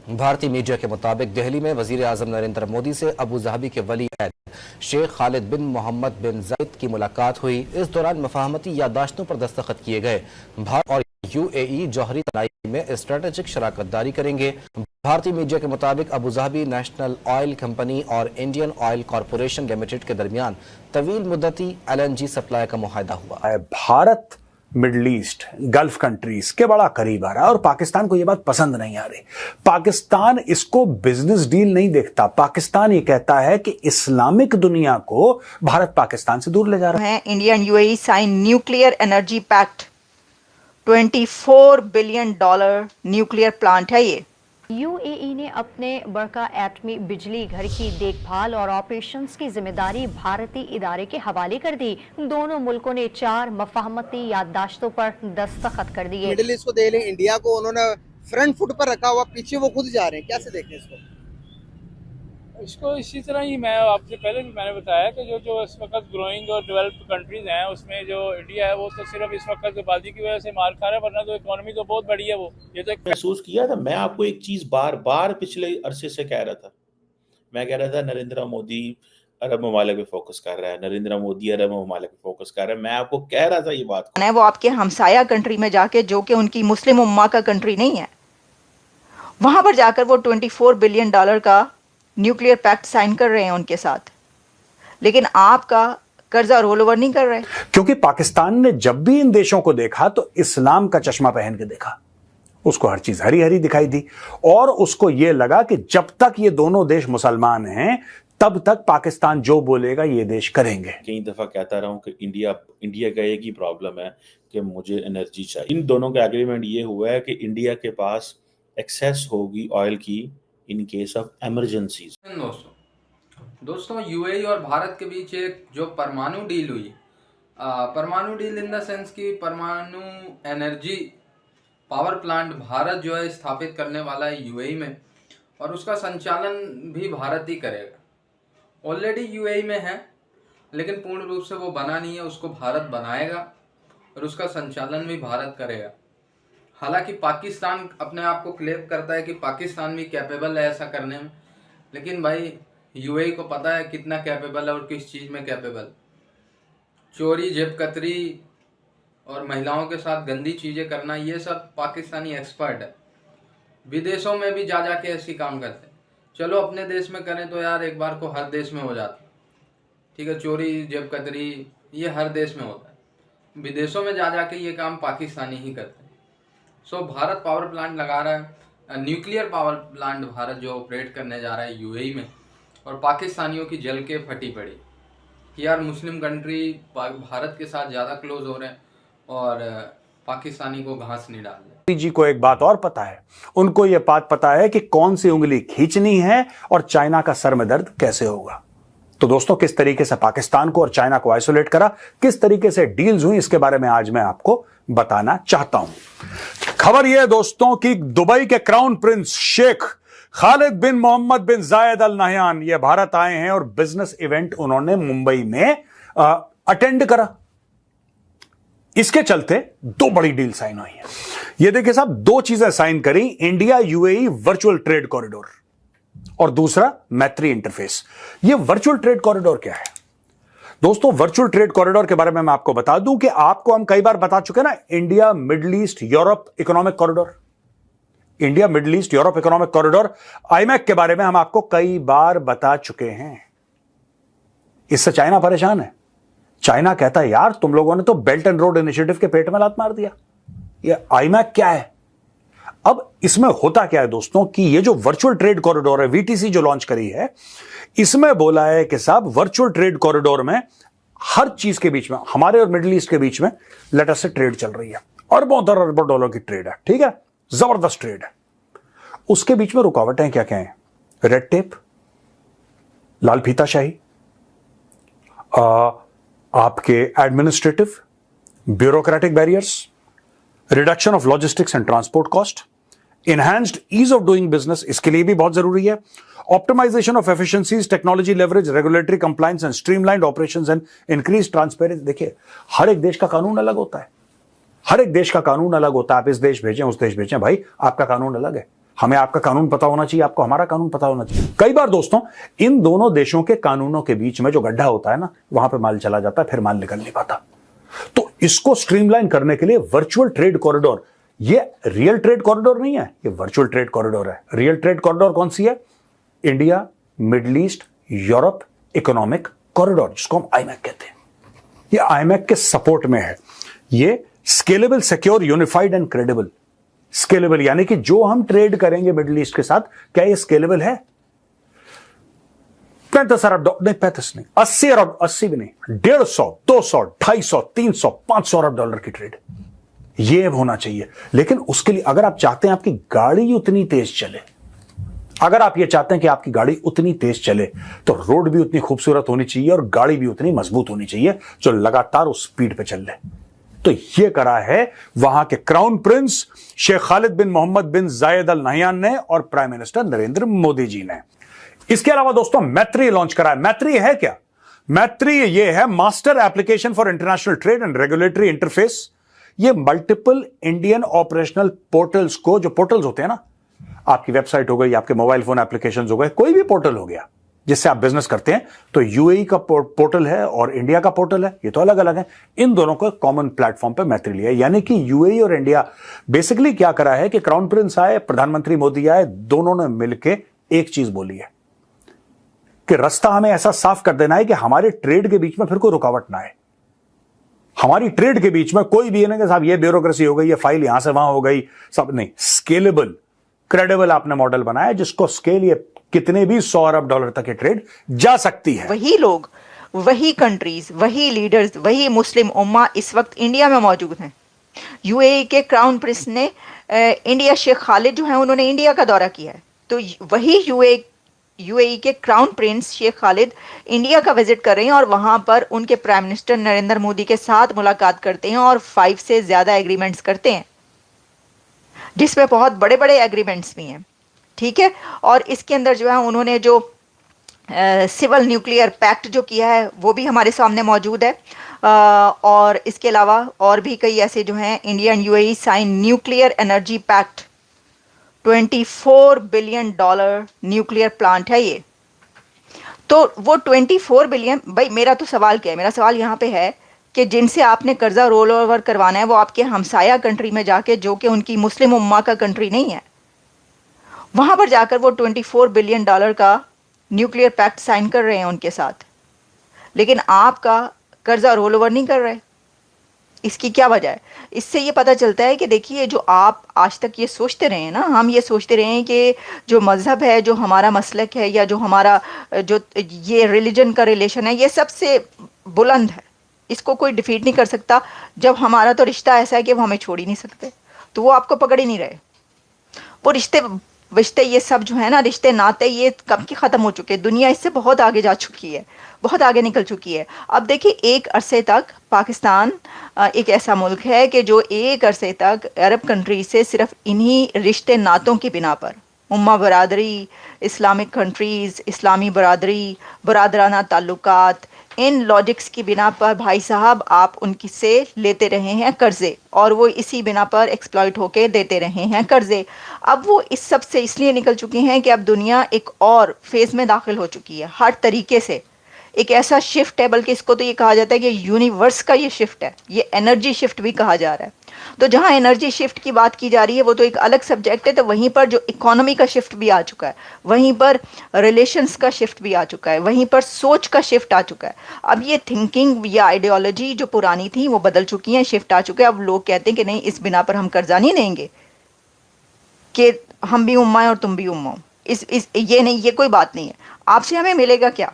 भारतीय मीडिया के मुताबिक दिल्ली में वजीर आजम नरेंद्र मोदी से अबू धाबी के वली अहद शेख खालिद बिन मोहम्मद बिन जायद की मुलाकात हुई। इस दौरान मफाहमती यादाश्तों पर दस्तखत किए गए। भारत और यूएई जौहरी तनाई में स्ट्रेटेजिक शराकत दारी करेंगे। भारतीय मीडिया के मुताबिक Abu Dhabi national oil company और इंडियन ऑयल कॉरपोरेशन लिमिटेड के दरमियान तवील मुद्दती LNG सप्लाई का मुआहदा हुआ। Bharat middle east gulf countries के बड़ा करीब आ रहा है और पाकिस्तान को यह बात पसंद नहीं आ रही। पाकिस्तान इसको बिजनेस डील नहीं देखता। पाकिस्तान ये कहता है कि इस्लामिक दुनिया को भारत पाकिस्तान से दूर ले जा रहा है। India and UAE sign nuclear energy pact. $24 billion nuclear plant है ये। यूएई ने अपने बड़का एटमी बिजली घर की देखभाल और ऑपरेशंस की जिम्मेदारी भारतीय इदारे के हवाले कर दी। दोनों मुल्कों ने 4 मफाहमती याददाश्तों पर दस्तखत कर दिए। मिडिल ईस्ट को दे लें, इंडिया को उन्होंने फ्रंट फुट पर रखा हुआ, पीछे वो खुद जा रहे हैं। कैसे देखें इसको इसी तरह ही मैं आपसे पहले भी मैंने बताया कि जो इस वक्त ग्रोइंग और डेवलप्ड कंट्रीज हैं उसमें जो इंडिया है वो तो सिर्फ इस वक्त बाजी की वजह से मार खा रहा है, वरना तो इकोनॉमी तो बहुत बड़ी है। वो ये तो महसूस किया था। मैं आपको एक चीज बार बार पिछले अरसे से कह रहा था। मैं कह रहा था नरेंद्र मोदी अरब ममालिक पे फोकस कर रहा है, नरेंद्र मोदी अरब ममालिक पे फोकस कर रहा है। मैं आपको कह रहा था ये बात। वो आपके हमसाया कंट्री में जाके, जो कि उनकी मुस्लिम उम्मा का कंट्री नहीं है, वहां पर जाकर वो $24 बिलियन का न्यूक्लियर पैक्ट साइन कर रहे हैं उनके साथ, लेकिन आपका कर्जा रोल ओवर नहीं कर रहे। क्योंकि पाकिस्तान ने जब भी इन देशों को देखा तो इस्लाम का चश्मा पहन के देखा। उसको हर चीज हरी हरी दिखाई दी और उसको यह लगा कि जब तक ये दोनों देश मुसलमान हैं तब तक पाकिस्तान जो बोलेगा ये देश करेंगे। कई दफा कहता रहा हूं कि इंडिया का एक ही प्रॉब्लम है कि मुझे एनर्जी चाहिए। इन दोनों का एग्रीमेंट ये हुआ है कि इंडिया के पास एक्सेस होगी ऑयल की इन केस ऑफ इमरजेंसीज। दोस्तों यूएई और भारत के बीच एक जो परमाणु डील हुई, परमाणु डील इन द सेंस की परमाणु एनर्जी पावर प्लांट भारत जो है स्थापित करने वाला है यूएई में, और उसका संचालन भी भारत ही करेगा। ऑलरेडी यूएई में है लेकिन पूर्ण रूप से वो बना नहीं है, उसको भारत बनाएगा और उसका संचालन भी भारत करेगा। हालांकि पाकिस्तान अपने आप को क्लेम करता है कि पाकिस्तान भी कैपेबल है ऐसा करने में, लेकिन भाई यूएई को पता है कितना कैपेबल है और किस चीज़ में कैपेबल। चोरी, जेबकतरी और महिलाओं के साथ गंदी चीज़ें करना, ये सब पाकिस्तानी एक्सपर्ट है। विदेशों में भी जा के ऐसी काम करते हैं। चलो अपने देश में करें तो यार एक बार को हर देश में हो जाता है, ठीक है। चोरी, जेबकतरी ये हर देश में होता है। विदेशों में जा के ये काम पाकिस्तानी ही करते हैं। सो भारत पावर प्लांट लगा रहा है, न्यूक्लियर पावर प्लांट भारत जो ऑपरेट करने जा रहा है यूएई में, और पाकिस्तानियों की जल के फटी पड़ी कि यार मुस्लिम कंट्री भारत के साथ ज़्यादा क्लोज हो रहे हैं और पाकिस्तानी को घास नहीं डाल रहे। जी को एक बात और पता है, उनको यह बात पता है कि कौन सी उंगली खींचनी है और चाइना का सर में दर्द कैसे होगा। तो दोस्तों किस तरीके से पाकिस्तान को और चाइना को आइसोलेट करा, किस तरीके से डील्स हुई, इसके बारे में आज मैं आपको बताना चाहता हूं। खबर यह है दोस्तों कि दुबई के क्राउन प्रिंस शेख खालिद बिन मोहम्मद बिन जायद अल नहयान ये भारत आए हैं और बिजनेस इवेंट उन्होंने मुंबई में अटेंड करा। इसके चलते 2 बड़ी डील साइन हुई है। ये देखिए साहब, 2 चीजें साइन करी, India UAE virtual trade corridor और दूसरा मैत्री इंटरफेस। ये वर्चुअल ट्रेड कॉरिडोर क्या है दोस्तों? वर्चुअल ट्रेड कॉरिडोर के बारे में मैं आपको बता दूं कि आपको हम कई बार बता चुके ना, India middle east Europe economic corridor, India middle east Europe economic corridor iMac के बारे में हम आपको कई बार बता चुके हैं। इससे चाइना परेशान है। चाइना कहता है यार तुम लोगों ने तो बेल्ट एंड रोड इनिशिएटिव के पेट में लात मार दिया, ये आईमैक क्या है। अब इसमें होता क्या है दोस्तों कि ये जो वर्चुअल ट्रेड कॉरिडोर है, वीटीसी जो लॉन्च करी है, इसमें बोला है कि साहब वर्चुअल ट्रेड कॉरिडोर में हर चीज के बीच में, हमारे और मिडिल ईस्ट के बीच में लेटर से ट्रेड चल रही है, अरबों डॉलर की ट्रेड है, ठीक है, जबरदस्त ट्रेड है। उसके बीच में रुकावटें क्या क्या हैं? रेड टेप, लाल फीताशाही, आपके administrative bureaucratic barriers, reduction of logistics and transport cost, enhanced ease of doing business, इसके लिए भी बहुत जरूरी है, optimisation of efficiencies, technology leverage, regulatory compliance and streamlined operations and increase transparency. देखिए हर एक देश का कानून अलग होता है, हर एक देश का कानून अलग होता है। आप इस देश भेजें, उस देश भेजें, भाई आपका कानून अलग है। हमें आपका कानून पता होना चाहिए, आपको हमारा कानून पता होना चाहिए। कई बार दोस्तों इन दोनों देशों के कानूनों के बीच में जो गड्ढा होता है ना, वहां पे माल चला जाता है, फिर माल निकल नहीं पाता। तो इसको स्ट्रीमलाइन करने के लिए वर्चुअल ट्रेड कॉरिडोर, ये रियल ट्रेड कॉरिडोर नहीं है, ये वर्चुअल ट्रेड कॉरिडोर है। रियल ट्रेड कॉरिडोर कौन सी है? India middle east Europe economic corridor, जिसको हम आईमैक कहते हैं। ये आईमैक के सपोर्ट में है। ये scalable, secure, unified and credible. Scalable यानी कि जो हम ट्रेड करेंगे मिडिल ईस्ट के साथ, क्या ये स्केलेबल है? 35 अरब डॉलर नहीं, 35 नहीं, 80 अरब, 80 भी नहीं, 150, 200, 250, 300, 500 अरब डॉलर की ट्रेड ये होना चाहिए। लेकिन उसके लिए अगर आप चाहते हैं आपकी गाड़ी उतनी तेज चले, अगर आप ये चाहते हैं कि आपकी गाड़ी उतनी तेज चले, तो रोड भी उतनी खूबसूरत होनी चाहिए और गाड़ी भी उतनी मजबूत होनी चाहिए जो लगातार उस स्पीड पे चल ले। तो ये करा है वहां के क्राउन प्रिंस शेख खालिद बिन मोहम्मद बिन जायद अल नहयान ने और प्राइम मिनिस्टर नरेंद्र मोदी जी ने। इसके अलावा दोस्तों मैत्री लॉन्च करा है। मैत्री है क्या? मैत्री ये है master application for international trade and regulatory interface. ये मल्टीपल इंडियन ऑपरेशनल पोर्टल्स को, जो पोर्टल्स होते हैं ना, आपकी वेबसाइट हो गई, आपके मोबाइल फोन एप्लीकेशंस हो गए, कोई भी पोर्टल हो गया जिससे आप बिजनेस करते हैं, तो यूएई का पोर्टल है और इंडिया का पोर्टल है, ये तो अलग अलग है। इन दोनों को कॉमन प्लेटफॉर्म पे मैत्री लिया, यानी कि यूएई और इंडिया बेसिकली क्या करा है कि क्राउन प्रिंस आए, प्रधानमंत्री मोदी आए, दोनों ने मिलकर एक चीज बोली है कि रास्ता हमें ऐसा साफ कर देना है कि हमारे ट्रेड के बीच में फिर कोई रुकावट ना आए। हमारी ट्रेड के बीच में कोई भी नहीं कि साहब ये ब्यूरोक्रेसी हो गई, ये फाइल यहां से वहां हो गई, सब नहीं। स्केलेबल क्रेडिबल आपने मॉडल बनाया जिसको स्केल ये कितने भी 100 अरब डॉलर तक की ट्रेड जा सकती है। वही लोग, वही कंट्रीज, वही लीडर्स, वही मुस्लिम उम्मा इस वक्त इंडिया में मौजूद हैं। यूएई के क्राउन प्रिंस ने इंडिया शेख खालिद जो हैं उन्होंने इंडिया का दौरा किया है, तो वही यूएई के crown prince Sheikh Khalid India का विजिट कर रहे हैं और वहां पर उनके प्राइम मिनिस्टर नरेंद्र मोदी के साथ मुलाकात करते हैं और 5 से ज्यादा एग्रीमेंट्स करते हैं, जिसमें बहुत बड़े बड़े एग्रीमेंट्स भी हैं, ठीक है। और इसके अंदर जो है उन्होंने जो सिविल न्यूक्लियर पैक्ट जो किया है वो भी हमारे सामने मौजूद है। और इसके अलावा और भी कई ऐसे जो हैं, India and UAE sign nuclear energy pact, $24 billion nuclear plant है ये। तो वो 24 बिलियन, भाई मेरा तो सवाल क्या है, मेरा सवाल यहाँ पे है कि जिनसे आपने कर्जा रोल ओवर करवाना है वो आपके हमसाया कंट्री में जाके, जो कि उनकी मुस्लिम उम्मा का कंट्री नहीं है, वहां पर जाकर वो $24 बिलियन का न्यूक्लियर पैक्ट साइन कर रहे हैं उनके साथ, लेकिन आपका कर्जा रोल ओवर नहीं कर रहे। इसकी क्या वजह है? इससे ये पता चलता है कि देखिए, जो आप आज तक ये सोचते रहे हैं ना, हम ये सोचते रहे हैं कि जो मज़हब है, जो हमारा मसलक है, या जो हमारा जो ये रिलीजन का रिलेशन है, ये सबसे बुलंद है, इसको कोई डिफीट नहीं कर सकता। जब हमारा तो रिश्ता ऐसा है कि वो हमें छोड़ ही नहीं सकते, तो वो आपको पकड़ ही नहीं रहे। वो रिश्ते ये सब जो है ना, रिश्ते नाते, ये कब के ख़त्म हो चुके हैं। दुनिया इससे बहुत आगे जा चुकी है, बहुत आगे निकल चुकी है। अब देखिए, एक अरसे तक पाकिस्तान एक ऐसा मुल्क है कि जो एक अरसे तक अरब कंट्री से सिर्फ इन्हीं रिश्ते नातों की बिना पर, उम्मा बरादरी, इस्लामिक कंट्रीज़, इस्लामी बरादरी, बरादराना ताल्लुकात, इन लॉजिक्स की बिना पर भाई साहब आप उनकी से लेते रहे हैं कर्जे, और वो इसी बिना पर एक्सप्लॉइट होके देते रहे हैं कर्जे। अब वो इस सब से इसलिए निकल चुके हैं कि अब दुनिया एक और फेज़ में दाखिल हो चुकी है, हर तरीके से एक ऐसा शिफ्ट है, बल्कि इसको तो ये कहा जाता है कि यूनिवर्स का ये शिफ्ट है, ये एनर्जी शिफ्ट भी कहा जा रहा है। तो जहाँ एनर्जी शिफ्ट की बात की जा रही है वो तो एक अलग सब्जेक्ट है, तो वहीं पर जो इकोनॉमी का शिफ्ट भी आ चुका है, वहीं पर रिलेशंस का शिफ्ट भी आ चुका है, वहीं पर सोच का शिफ्ट आ चुका है। अब ये थिंकिंग या आइडियोलॉजी जो पुरानी थी वो बदल चुकी हैं, शिफ्ट आ चुका है। अब लोग कहते हैं कि नहीं, इस बिना पर हम कर्जा नहीं देंगे कि हम भी उम्मा है और तुम भी उम्मा हो, ये नहीं, ये कोई बात नहीं है। आपसे हमें मिलेगा क्या?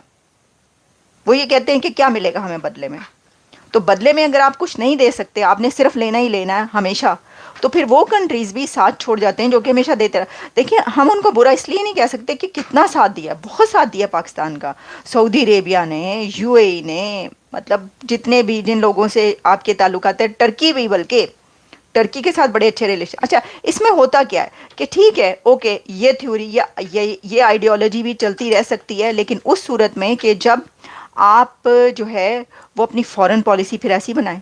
वो ये कहते हैं कि क्या मिलेगा हमें बदले में। तो बदले में अगर आप कुछ नहीं दे सकते, आपने सिर्फ लेना ही लेना है हमेशा, तो फिर वो कंट्रीज़ भी साथ छोड़ जाते हैं जो कि हमेशा देते रहे। देखिए, हम उनको बुरा इसलिए नहीं कह सकते कि कितना साथ दिया, बहुत साथ दिया पाकिस्तान का, सऊदी अरेबिया ने, यूएई ने, मतलब जितने भी जिन लोगों से आपके ताल्लुकात है, टर्की भी, बल्कि टर्की के साथ बड़े अच्छे रिलेशन। अच्छा, इसमें होता क्या है कि ठीक है, ओके, ये थ्योरी या ये आइडियोलॉजी भी चलती रह सकती है, लेकिन उस सूरत में कि जब आप जो है वो अपनी फॉरेन पॉलिसी फिर ऐसी बनाएं